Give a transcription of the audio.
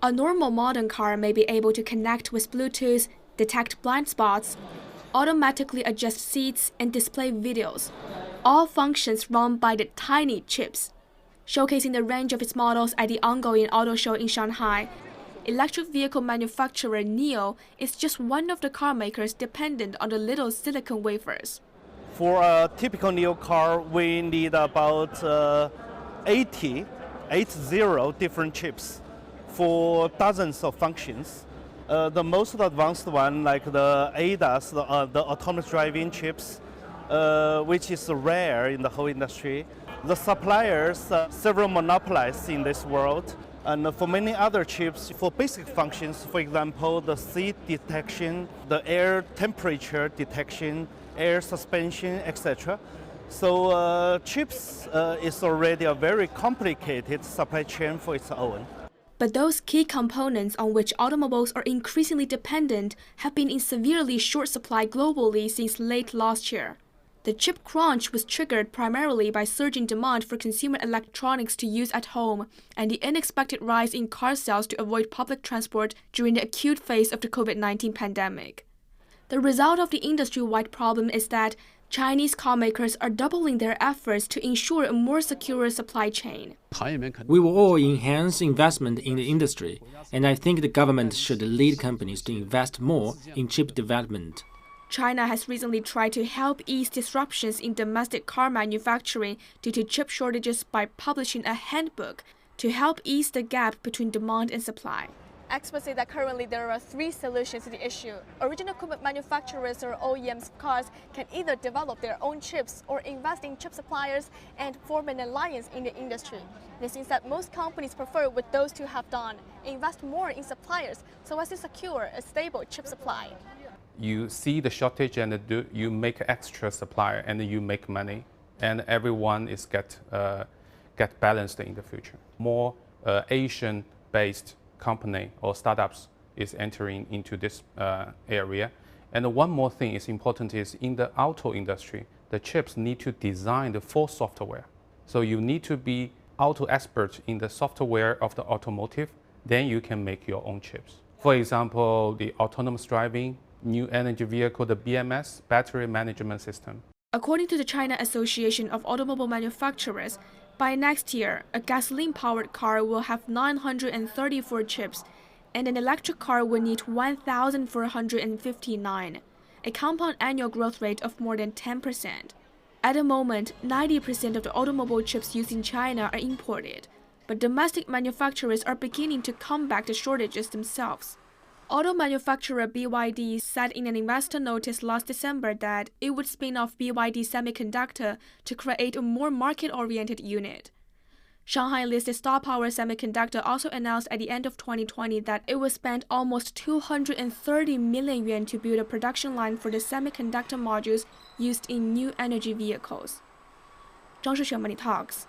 A normal modern car may be able to connect with Bluetooth, detect blind spots, automatically adjust seats, and display videos. All functions run by the tiny chips. Showcasing the range of its models at the ongoing auto show in Shanghai, electric vehicle manufacturer NIO is just one of the car makers dependent on the little silicon wafers. For a typical NIO car, we need about 80 different chips for dozens of functions. The most advanced one, like the ADAS, the autonomous driving chips, which is rare in the whole industry. The suppliers, several monopolized in this world, and for many other chips, for basic functions, for example, the seat detection, the air temperature detection, air suspension, etc. So chips is already a very complicated supply chain for its own. But those key components on which automobiles are increasingly dependent have been in severely short supply globally since late last year. The chip crunch was triggered primarily by surging demand for consumer electronics to use at home and the unexpected rise in car sales to avoid public transport during the acute phase of the COVID-19 pandemic. The result of the industry-wide problem is that Chinese carmakers are doubling their efforts to ensure a more secure supply chain. We will all enhance investment in the industry, and I think the government should lead companies to invest more in chip development. China has recently tried to help ease disruptions in domestic car manufacturing due to chip shortages by publishing a handbook to help ease the gap between demand and supply. Experts say that currently there are 3 solutions to the issue. Original equipment manufacturers or OEMs of cars can either develop their own chips or invest in chip suppliers and form an alliance in the industry. It seems that most companies prefer what those two have done, invest more in suppliers so as to secure a stable chip supply. You see the shortage and you make extra supply and you make money, and everyone is get balanced in the future. More Asian-based company or startups is entering into this area. And one more thing is important is in the auto industry, the chips need to design the full software. So you need to be auto expert in the software of the automotive, then you can make your own chips. For example, the autonomous driving, new energy vehicle, the BMS, battery management system. According to the China Association of Automobile Manufacturers, by next year, a gasoline-powered car will have 934 chips, and an electric car will need 1,459, a compound annual growth rate of more than 10%. At the moment, 90% of the automobile chips used in China are imported, but domestic manufacturers are beginning to combat the shortages themselves. Auto manufacturer BYD said in an investor notice last December that it would spin off BYD Semiconductor to create a more market-oriented unit. Shanghai-listed Star Power Semiconductor also announced at the end of 2020 that it would spend almost 230 million yuan to build a production line for the semiconductor modules used in new energy vehicles. Zhang Money Talks.